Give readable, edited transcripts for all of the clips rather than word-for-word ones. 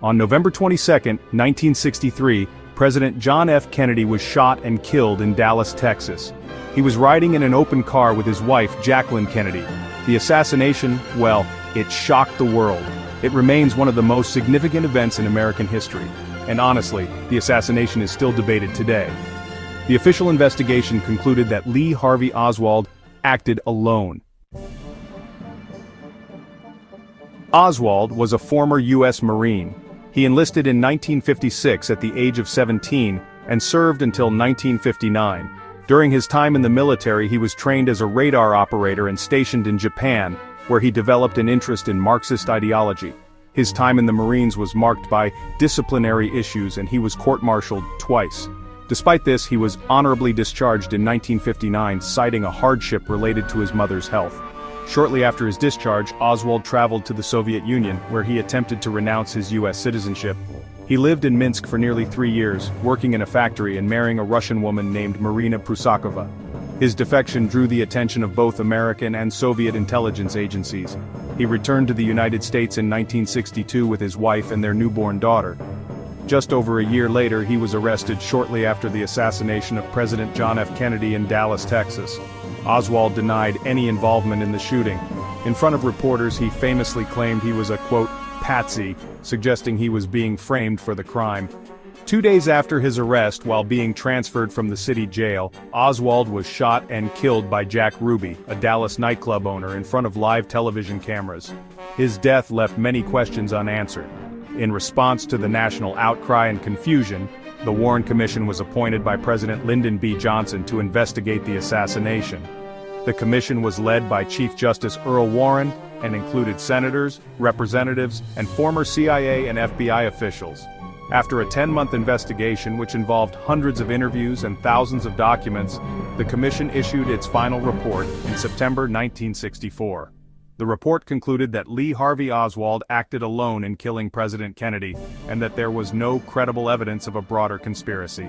On November 22, 1963, President John F. Kennedy was shot and killed in Dallas, Texas. He was riding in an open car with his wife, Jacqueline Kennedy. The assassination, well, it shocked the world. It remains one of the most significant events in American history. And honestly, the assassination is still debated today. The official investigation concluded that Lee Harvey Oswald acted alone. Oswald was a former U.S. Marine. He enlisted in 1956 at the age of 17 and served until 1959. During his time in the military, he was trained as a radar operator and stationed in Japan, where he developed an interest in Marxist ideology. His time in the Marines was marked by disciplinary issues and he was court-martialed twice. Despite this, he was honorably discharged in 1959, citing a hardship related to his mother's health. Shortly after his discharge, Oswald traveled to the Soviet Union, where he attempted to renounce his U.S. citizenship. He lived in Minsk for nearly 3 years, working in a factory and marrying a Russian woman named Marina Prusakova. His defection drew the attention of both American and Soviet intelligence agencies. He returned to the United States in 1962 with his wife and their newborn daughter. Just over a year later, he was arrested shortly after the assassination of President John F. Kennedy in Dallas, Texas. Oswald denied any involvement in the shooting. In front of reporters, he famously claimed he was a, quote, patsy, suggesting he was being framed for the crime. 2 days after his arrest, while being transferred from the city jail, Oswald was shot and killed by Jack Ruby, a Dallas nightclub owner, in front of live television cameras. His death left many questions unanswered. In response to the national outcry and confusion, the Warren Commission was appointed by President Lyndon B. Johnson to investigate the assassination. The commission was led by Chief Justice Earl Warren and included senators, representatives, and former CIA and FBI officials. After a 10-month investigation which involved hundreds of interviews and thousands of documents, the commission issued its final report in September 1964. The report concluded that Lee Harvey Oswald acted alone in killing President Kennedy, and that there was no credible evidence of a broader conspiracy.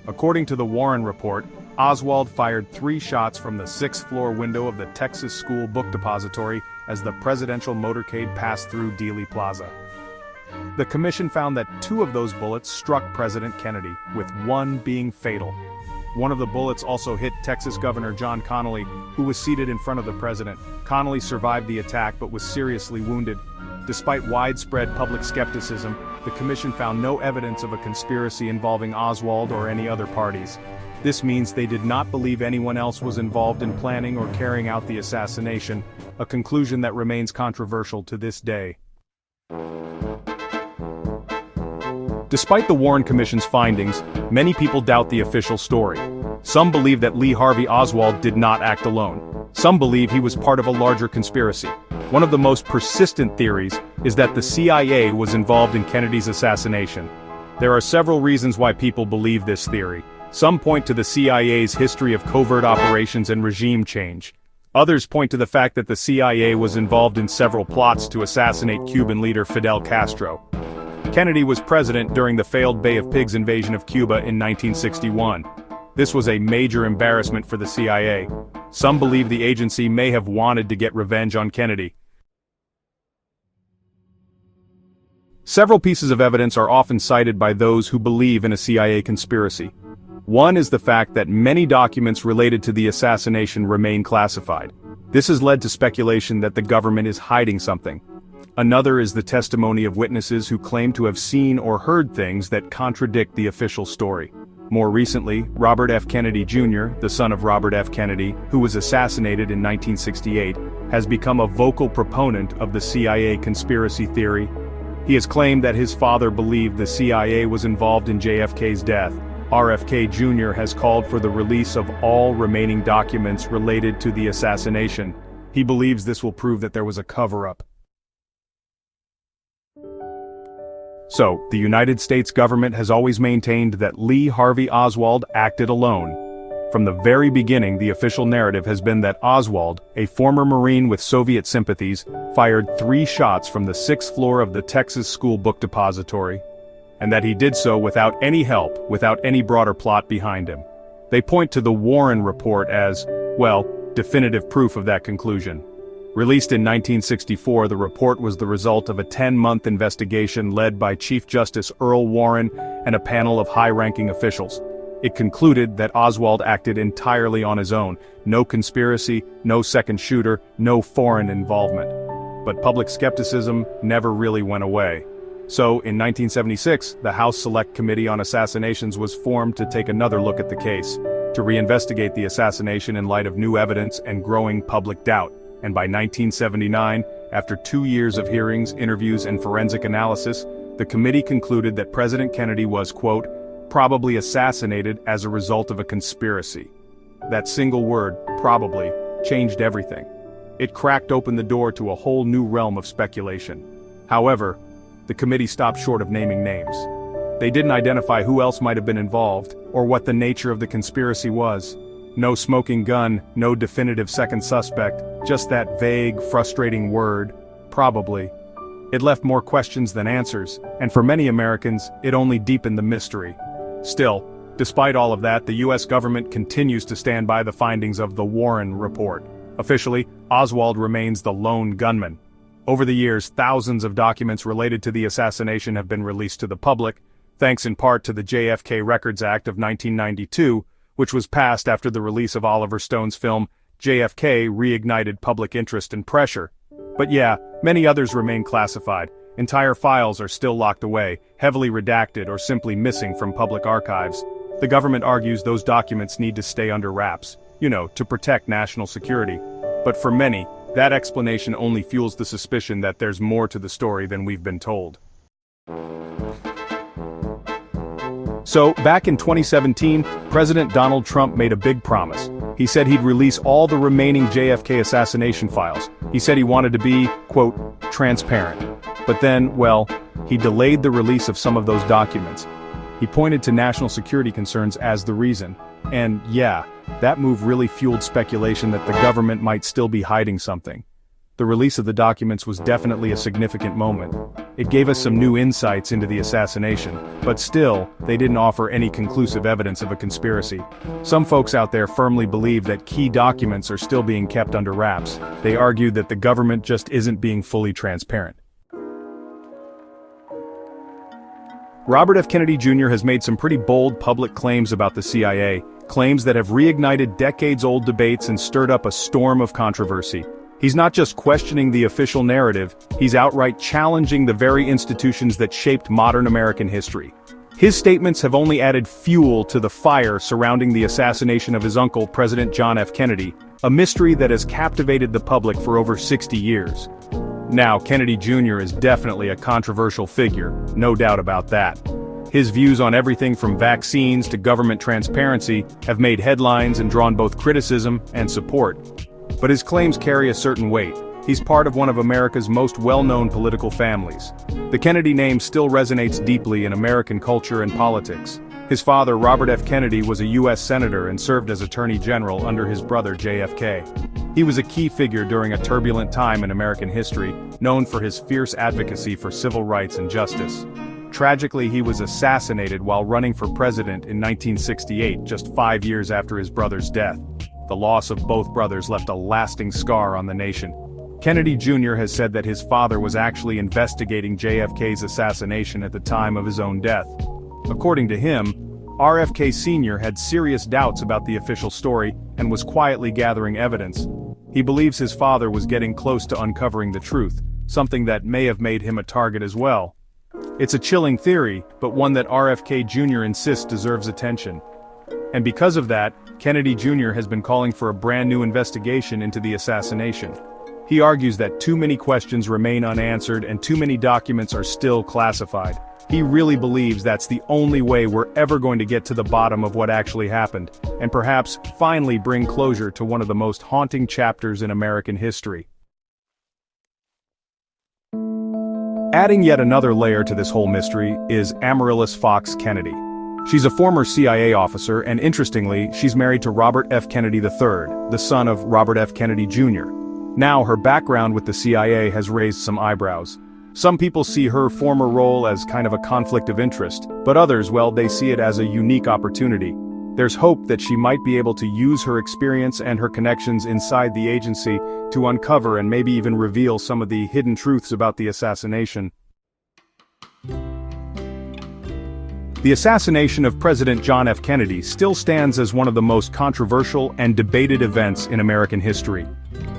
According to the Warren report, Oswald fired 3 shots from the 6th-floor window of the Texas School Book Depository as the presidential motorcade passed through Dealey Plaza. The commission found that 2 of those bullets struck President Kennedy, with 1 being fatal. One of the bullets also hit Texas Governor John Connally, who was seated in front of the president. Connally survived the attack but was seriously wounded. Despite widespread public skepticism, the commission found no evidence of a conspiracy involving Oswald or any other parties. This means they did not believe anyone else was involved in planning or carrying out the assassination, a conclusion that remains controversial to this day. Despite the Warren Commission's findings, many people doubt the official story. Some believe that Lee Harvey Oswald did not act alone. Some believe he was part of a larger conspiracy. One of the most persistent theories is that the CIA was involved in Kennedy's assassination. There are several reasons why people believe this theory. Some point to the CIA's history of covert operations and regime change. Others point to the fact that the CIA was involved in several plots to assassinate Cuban leader Fidel Castro. Kennedy was president during the failed Bay of Pigs invasion of Cuba in 1961. This was a major embarrassment for the CIA. Some believe the agency may have wanted to get revenge on Kennedy. Several pieces of evidence are often cited by those who believe in a CIA conspiracy. One is the fact that many documents related to the assassination remain classified. This has led to speculation that the government is hiding something. Another is the testimony of witnesses who claim to have seen or heard things that contradict the official story. More recently, Robert F. Kennedy Jr., the son of Robert F. Kennedy, who was assassinated in 1968, has become a vocal proponent of the CIA conspiracy theory. He has claimed that his father believed the CIA was involved in JFK's death. RFK Jr. has called for the release of all remaining documents related to the assassination. He believes this will prove that there was a cover-up. So, the United States government has always maintained that Lee Harvey Oswald acted alone. From the very beginning, the official narrative has been that Oswald, a former Marine with Soviet sympathies, fired 3 shots from the 6th floor of the Texas School Book Depository, and that he did so without any help, without any broader plot behind him. They point to the Warren report as, well, definitive proof of that conclusion. Released in 1964, the report was the result of a 10-month investigation led by Chief Justice Earl Warren and a panel of high-ranking officials. It concluded that Oswald acted entirely on his own, no conspiracy, no second shooter, no foreign involvement. But public skepticism never really went away. So, in 1976, the House Select Committee on Assassinations was formed to take another look at the case, to reinvestigate the assassination in light of new evidence and growing public doubt. And by 1979, after 2 years of hearings, interviews, and forensic analysis, the committee concluded that President Kennedy was, quote, probably assassinated as a result of a conspiracy. That single word, probably, changed everything. It cracked open the door to a whole new realm of speculation. However, the committee stopped short of naming names. They didn't identify who else might have been involved, or what the nature of the conspiracy was. No smoking gun, no definitive second suspect, just that vague, frustrating word, probably. It left more questions than answers, and for many Americans, it only deepened the mystery. Still, despite all of that, the US government continues to stand by the findings of the Warren Report. Officially, Oswald remains the lone gunman. Over the years, thousands of documents related to the assassination have been released to the public, thanks in part to the JFK Records Act of 1992, which was passed after the release of Oliver Stone's film, JFK reignited public interest and pressure. But yeah, many others remain classified. Entire files are still locked away, heavily redacted or simply missing from public archives. The government argues those documents need to stay under wraps, to protect national security. But for many, that explanation only fuels the suspicion that there's more to the story than we've been told. So, back in 2017, President Donald Trump made a big promise. He said he'd release all the remaining JFK assassination files. He said he wanted to be, quote, transparent. But then, well, he delayed the release of some of those documents. He pointed to national security concerns as the reason. And yeah, that move really fueled speculation that the government might still be hiding something. The release of the documents was definitely a significant moment. It gave us some new insights into the assassination, but still, they didn't offer any conclusive evidence of a conspiracy. Some folks out there firmly believe that key documents are still being kept under wraps. They argued that the government just isn't being fully transparent. Robert F. Kennedy Jr. has made some pretty bold public claims about the CIA, claims that have reignited decades-old debates and stirred up a storm of controversy. He's not just questioning the official narrative, he's outright challenging the very institutions that shaped modern American history. His statements have only added fuel to the fire surrounding the assassination of his uncle, President John F. Kennedy, a mystery that has captivated the public for over 60 years. Now, Kennedy Jr. is definitely a controversial figure, no doubt about that. His views on everything from vaccines to government transparency have made headlines and drawn both criticism and support. But his claims carry a certain weight. He's part of one of America's most well-known political families. The Kennedy name still resonates deeply in American culture and politics. His father, Robert F. Kennedy, was a U.S. Senator and served as Attorney General under his brother JFK. He was a key figure during a turbulent time in American history, known for his fierce advocacy for civil rights and justice. Tragically, he was assassinated while running for president in 1968, just 5 years after his brother's death. The loss of both brothers left a lasting scar on the nation. Kennedy Jr. has said that his father was actually investigating JFK's assassination at the time of his own death. According to him, RFK Sr. had serious doubts about the official story and was quietly gathering evidence. He believes his father was getting close to uncovering the truth, something that may have made him a target as well. It's a chilling theory, but one that RFK Jr. insists deserves attention. And because of that, Kennedy Jr. has been calling for a brand new investigation into the assassination. He argues that too many questions remain unanswered and too many documents are still classified. He really believes that's the only way we're ever going to get to the bottom of what actually happened, and perhaps finally bring closure to one of the most haunting chapters in American history. Adding yet another layer to this whole mystery is Amaryllis Fox Kennedy. She's a former CIA officer, and interestingly, she's married to Robert F. Kennedy III, the son of Robert F. Kennedy Jr. Now, her background with the CIA has raised some eyebrows. Some people see her former role as kind of a conflict of interest, but others, well, they see it as a unique opportunity. There's hope that she might be able to use her experience and her connections inside the agency to uncover and maybe even reveal some of the hidden truths about the assassination. The assassination of President John F. Kennedy still stands as one of the most controversial and debated events in American history.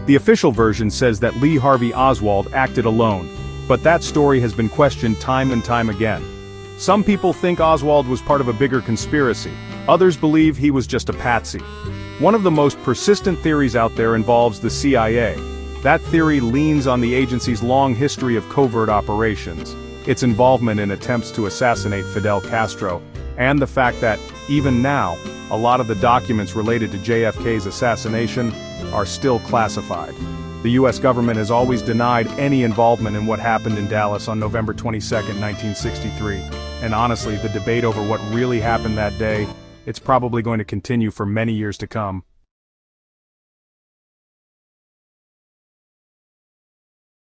The official version says that Lee Harvey Oswald acted alone, but that story has been questioned time and time again. Some people think Oswald was part of a bigger conspiracy. Others believe he was just a patsy. One of the most persistent theories out there involves the CIA. That theory leans on the agency's long history of covert operations, its involvement in attempts to assassinate Fidel Castro, and the fact that, even now, a lot of the documents related to JFK's assassination are still classified. The US government has always denied any involvement in what happened in Dallas on November 22, 1963. And honestly, the debate over what really happened that day, it's probably going to continue for many years to come.